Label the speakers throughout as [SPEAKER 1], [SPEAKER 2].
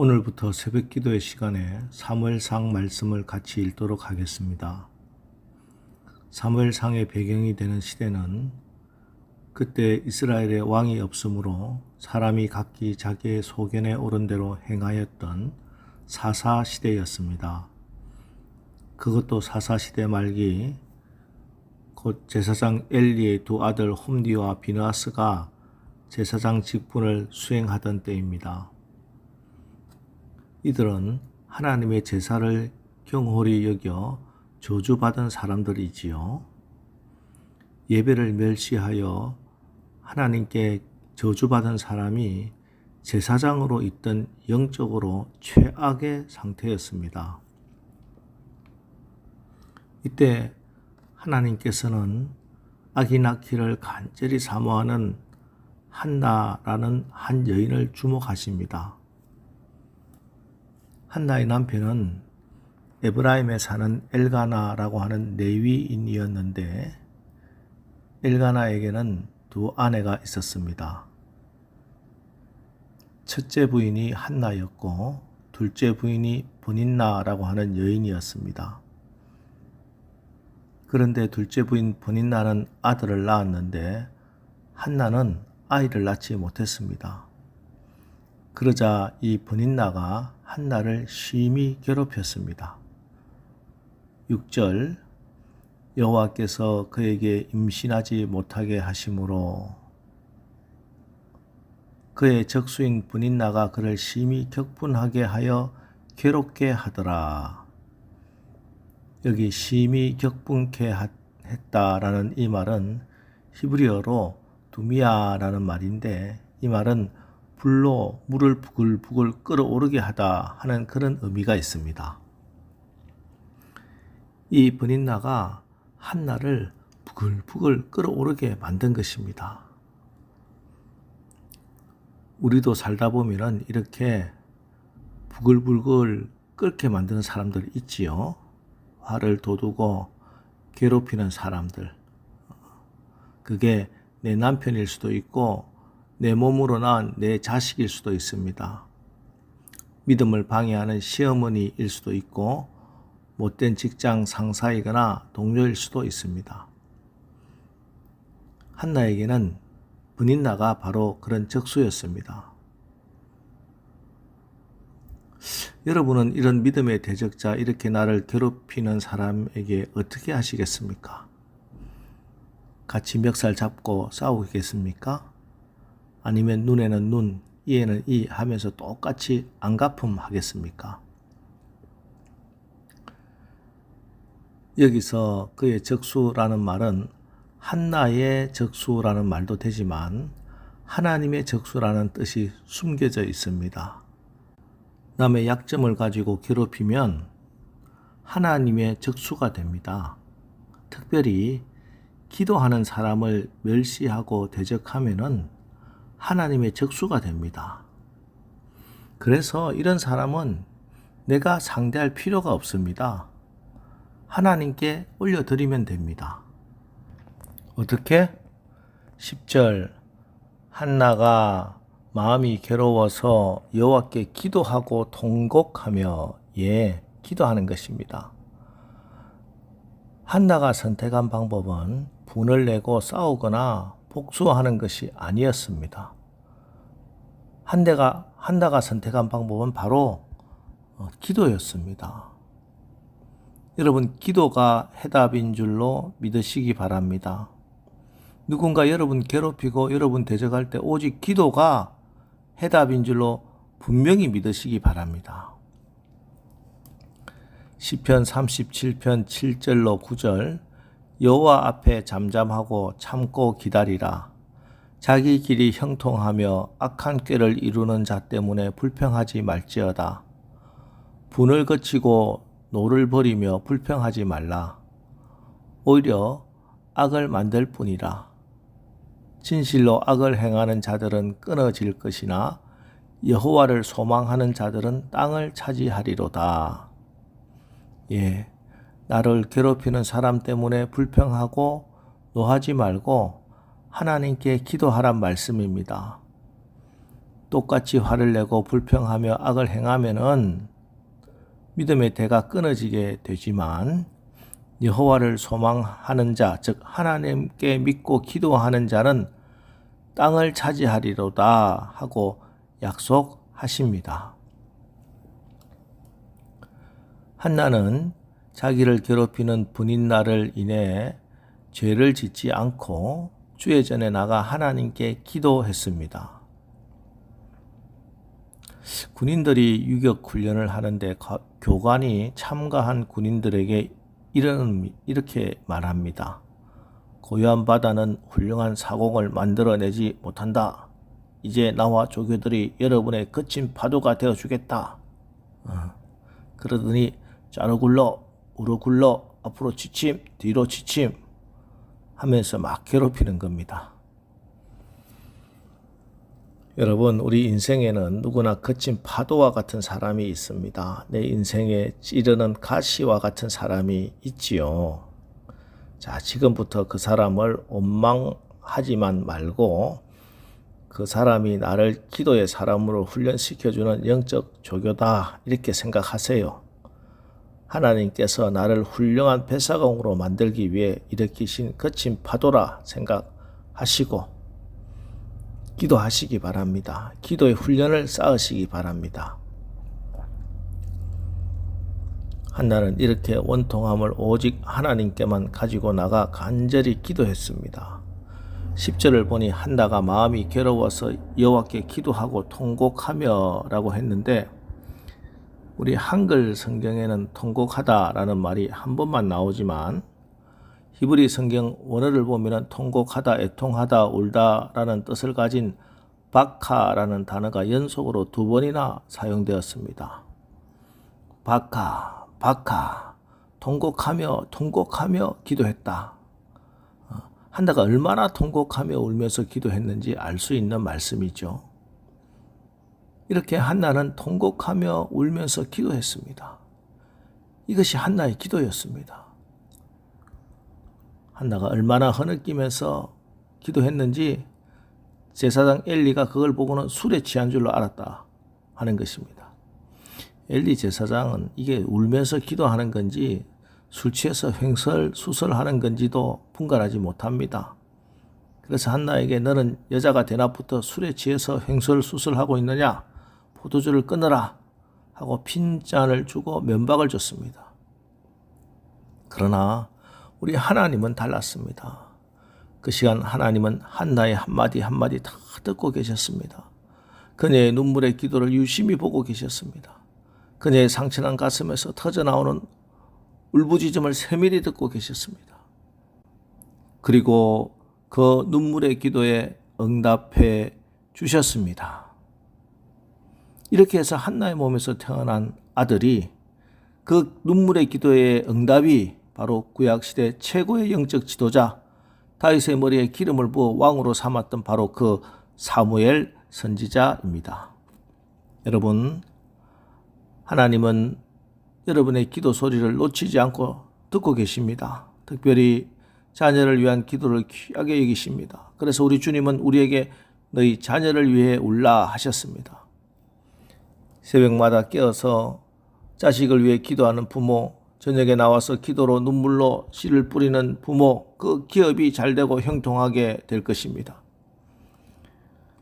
[SPEAKER 1] 오늘부터 새벽 기도의 시간에 사무엘상 말씀을 같이 읽도록 하겠습니다. 사무엘상의 배경이 되는 시대는 그때 이스라엘에 왕이 없으므로 사람이 각기 자기의 소견에 오른 대로 행하였던 사사 시대였습니다. 그것도 사사 시대 말기 곧 제사장 엘리의 두 아들 홈디와 비느하스가 제사장 직분을 수행하던 때입니다. 이들은 하나님의 제사를 경홀히 여겨 저주받은 사람들이지요. 예배를 멸시하여 하나님께 저주받은 사람이 제사장으로 있던 영적으로 최악의 상태였습니다. 이때 하나님께서는 아기 낳기를 간절히 사모하는 한나라는 한 여인을 주목하십니다. 한나의 남편은 에브라임에 사는 엘가나라고 하는 레위인이었는데 엘가나에게는 두 아내가 있었습니다. 첫째 부인이 한나였고 둘째 부인이 브닌나라고 하는 여인이었습니다. 그런데 둘째 부인 브닌나는 아들을 낳았는데 한나는 아이를 낳지 못했습니다. 그러자 이 브닌나가 한나를 심히 괴롭혔습니다. 6절 여호와께서 그에게 임신하지 못하게 하심으로 그의 적수인 브닌나가 그를 심히 격분하게 하여 괴롭게 하더라. 여기 심히 격분케 했다라는 이 말은 히브리어로 두미아라는 말인데 이 말은 불로 물을 부글부글 끓어오르게 하다 하는 그런 의미가 있습니다. 이 브닌나가 한나를 부글부글 끓어오르게 만든 것입니다. 우리도 살다 보면은 이렇게 부글부글 끓게 만드는 사람들 있지요. 화를 돋우고 괴롭히는 사람들. 그게 내 남편일 수도 있고 내 몸으로 낳은 내 자식일 수도 있습니다. 믿음을 방해하는 시어머니일 수도 있고 못된 직장 상사이거나 동료일 수도 있습니다. 한나에게는 브닌나가 바로 그런 적수였습니다. 여러분은 이런 믿음의 대적자, 이렇게 나를 괴롭히는 사람에게 어떻게 하시겠습니까? 같이 멱살 잡고 싸우겠습니까? 아니면 눈에는 눈, 이에는 이 하면서 똑같이 안갚음하겠습니까? 여기서 그의 적수라는 말은 한나의 적수라는 말도 되지만 하나님의 적수라는 뜻이 숨겨져 있습니다. 남의 약점을 가지고 괴롭히면 하나님의 적수가 됩니다. 특별히 기도하는 사람을 멸시하고 대적하면은 하나님의 적수가 됩니다. 그래서 이런 사람은 내가 상대할 필요가 없습니다. 하나님께 올려드리면 됩니다. 어떻게? 10절 한나가 마음이 괴로워서 여호와께 기도하고 통곡하며 기도하는 것입니다. 한나가 선택한 방법은 분을 내고 싸우거나 복수하는 것이 아니었습니다. 한나가 선택한 방법은 바로 기도였습니다. 여러분, 기도가 해답인 줄로 믿으시기 바랍니다. 누군가 여러분 괴롭히고 여러분 대적할 때 오직 기도가 해답인 줄로 분명히 믿으시기 바랍니다. 시편 37편 7절로 9절 여호와 앞에 잠잠하고 참고 기다리라. 자기 길이 형통하며 악한 꾀를 이루는 자 때문에 불평하지 말지어다. 분을 거치고 노를 버리며 불평하지 말라. 오히려 악을 만들 뿐이라. 진실로 악을 행하는 자들은 끊어질 것이나 여호와를 소망하는 자들은 땅을 차지하리로다. 나를 괴롭히는 사람 때문에 불평하고 노하지 말고 하나님께 기도하란 말씀입니다. 똑같이 화를 내고 불평하며 악을 행하면은 믿음의 대가 끊어지게 되지만 여호와를 소망하는 자, 즉 하나님께 믿고 기도하는 자는 땅을 차지하리로다 하고 약속하십니다. 한나는 자기를 괴롭히는 분인날을 인해 죄를 짓지 않고 주의 전에 나가 하나님께 기도했습니다. 군인들이 유격 훈련을 하는데 교관이 참가한 군인들에게 이렇게 말합니다. 고요한 바다는 훌륭한 사공을 만들어내지 못한다. 이제 나와 조교들이 여러분의 거친 파도가 되어주겠다. 그러더니 좌로 굴러 우로 굴러 앞으로 지침 뒤로 지침 하면서 막 괴롭히는 겁니다. 여러분, 우리 인생에는 누구나 거친 파도와 같은 사람이 있습니다. 내 인생에 찌르는 가시와 같은 사람이 있지요. 자, 지금부터 그 사람을 원망하지만 말고 그 사람이 나를 기도의 사람으로 훈련시켜주는 영적 조교다 이렇게 생각하세요. 하나님께서 나를 훌륭한 배사공으로 만들기 위해 일으키신 거친 파도라 생각하시고 기도하시기 바랍니다. 기도의 훈련을 쌓으시기 바랍니다. 한나는 이렇게 원통함을 오직 하나님께만 가지고 나가 간절히 기도했습니다. 10절을 보니 한나가 마음이 괴로워서 여호와께 기도하고 통곡하며 라고 했는데 우리 한글 성경에는 통곡하다라는 말이 한 번만 나오지만 히브리 성경 원어를 보면 통곡하다, 애통하다, 울다라는 뜻을 가진 바카라는 단어가 연속으로 2번이나 사용되었습니다. 바카, 통곡하며 기도했다. 한나가 얼마나 통곡하며 울면서 기도했는지 알 수 있는 말씀이죠. 이렇게 한나는 통곡하며 울면서 기도했습니다. 이것이 한나의 기도였습니다. 한나가 얼마나 흐느끼면서 기도했는지 제사장 엘리가 그걸 보고는 술에 취한 줄로 알았다 하는 것입니다. 엘리 제사장은 이게 울면서 기도하는 건지 술 취해서 횡설수설하는 건지도 분간하지 못합니다. 그래서 한나에게 너는 여자가 대낮부터 술에 취해서 횡설수설하고 있느냐? 포도주를 끊어라 하고 핀잔을 주고 면박을 줬습니다. 그러나 우리 하나님은 달랐습니다. 그 시간 하나님은 한나의 한마디 한마디 다 듣고 계셨습니다. 그녀의 눈물의 기도를 유심히 보고 계셨습니다. 그녀의 상처난 가슴에서 터져나오는 울부짖음을 세밀히 듣고 계셨습니다. 그리고 그 눈물의 기도에 응답해 주셨습니다. 이렇게 해서 한나의 몸에서 태어난 아들이 그 눈물의 기도의 응답이 바로 구약시대 최고의 영적 지도자 다윗의 머리에 기름을 부어 왕으로 삼았던 바로 그 사무엘 선지자입니다. 여러분, 하나님은 여러분의 기도 소리를 놓치지 않고 듣고 계십니다. 특별히 자녀를 위한 기도를 귀하게 여기십니다. 그래서 우리 주님은 우리에게 너희 자녀를 위해 울라 하셨습니다. 새벽마다 깨어서 자식을 위해 기도하는 부모, 저녁에 나와서 기도로 눈물로 씨를 뿌리는 부모, 그 기업이 잘되고 형통하게 될 것입니다.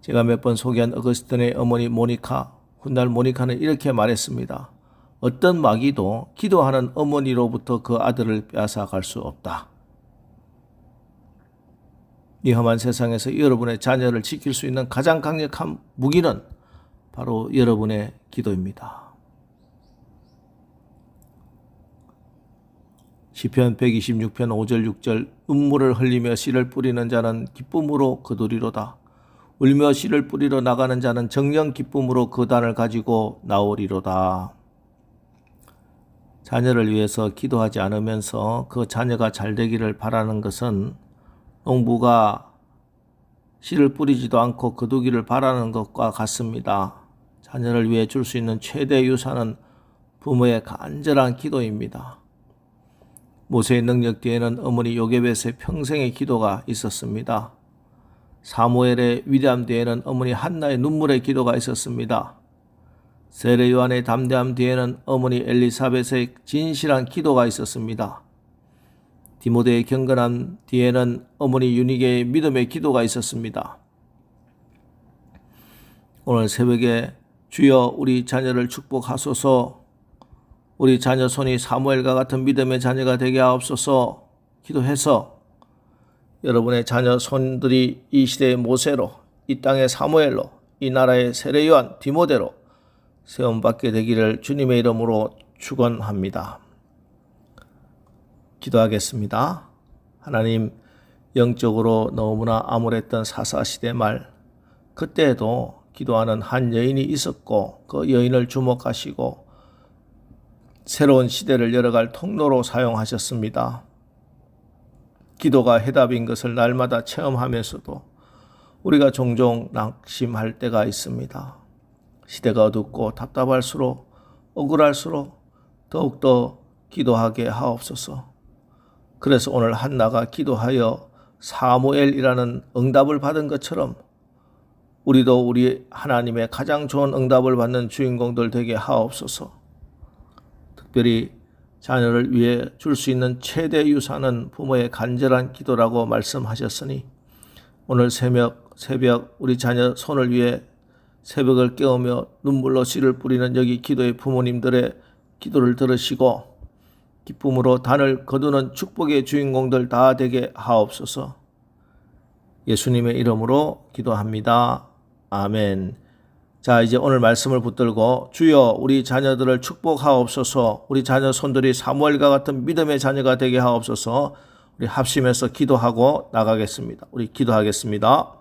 [SPEAKER 1] 제가 몇 번 소개한 어거스틴의 어머니 모니카, 훗날 모니카는 이렇게 말했습니다. 어떤 마귀도 기도하는 어머니로부터 그 아들을 빼앗아갈 수 없다. 이 험한 세상에서 여러분의 자녀를 지킬 수 있는 가장 강력한 무기는 바로 여러분의 기도입니다. 시편 126편 5절 6절 눈물을 흘리며 씨를 뿌리는 자는 기쁨으로 거두리로다. 울며 씨를 뿌리러 나가는 자는 정령 기쁨으로 그 단을 가지고 나오리로다. 자녀를 위해서 기도하지 않으면서 그 자녀가 잘 되기를 바라는 것은 농부가 씨를 뿌리지도 않고 거두기를 바라는 것과 같습니다. 자녀를 위해 줄 수 있는 최대 유산은 부모의 간절한 기도입니다. 모세의 능력 뒤에는 어머니 요게벳의 평생의 기도가 있었습니다. 사무엘의 위대함 뒤에는 어머니 한나의 눈물의 기도가 있었습니다. 세례 요한의 담대함 뒤에는 어머니 엘리사벳의 진실한 기도가 있었습니다. 디모데의 경건함 뒤에는 어머니 유니게의 믿음의 기도가 있었습니다. 오늘 새벽에 주여 우리 자녀를 축복하소서, 우리 자녀 손이 사무엘과 같은 믿음의 자녀가 되게 하옵소서 기도해서 여러분의 자녀 손들이 이 시대의 모세로, 이 땅의 사무엘로, 이 나라의 세례 요한 디모데로 세움받게 되기를 주님의 이름으로 축원합니다. 기도하겠습니다. 하나님, 영적으로 너무나 암울했던 사사시대 말, 그때에도 기도하는 한 여인이 있었고 그 여인을 주목하시고 새로운 시대를 열어갈 통로로 사용하셨습니다. 기도가 해답인 것을 날마다 체험하면서도 우리가 종종 낙심할 때가 있습니다. 시대가 어둡고 답답할수록, 억울할수록 더욱더 기도하게 하옵소서. 그래서 오늘 한나가 기도하여 사무엘이라는 응답을 받은 것처럼 우리도 우리 하나님의 가장 좋은 응답을 받는 주인공들 되게 하옵소서. 특별히 자녀를 위해 줄 수 있는 최대 유산은 부모의 간절한 기도라고 말씀하셨으니 오늘 새벽 우리 자녀 손을 위해 새벽을 깨우며 눈물로 씨를 뿌리는 여기 기도의 부모님들의 기도를 들으시고 기쁨으로 단을 거두는 축복의 주인공들 다 되게 하옵소서. 예수님의 이름으로 기도합니다. 아멘. 자, 이제 오늘 말씀을 붙들고 주여 우리 자녀들을 축복하옵소서, 우리 자녀 손들이 사무엘과 같은 믿음의 자녀가 되게 하옵소서. 우리 합심해서 기도하고 나가겠습니다. 우리 기도하겠습니다.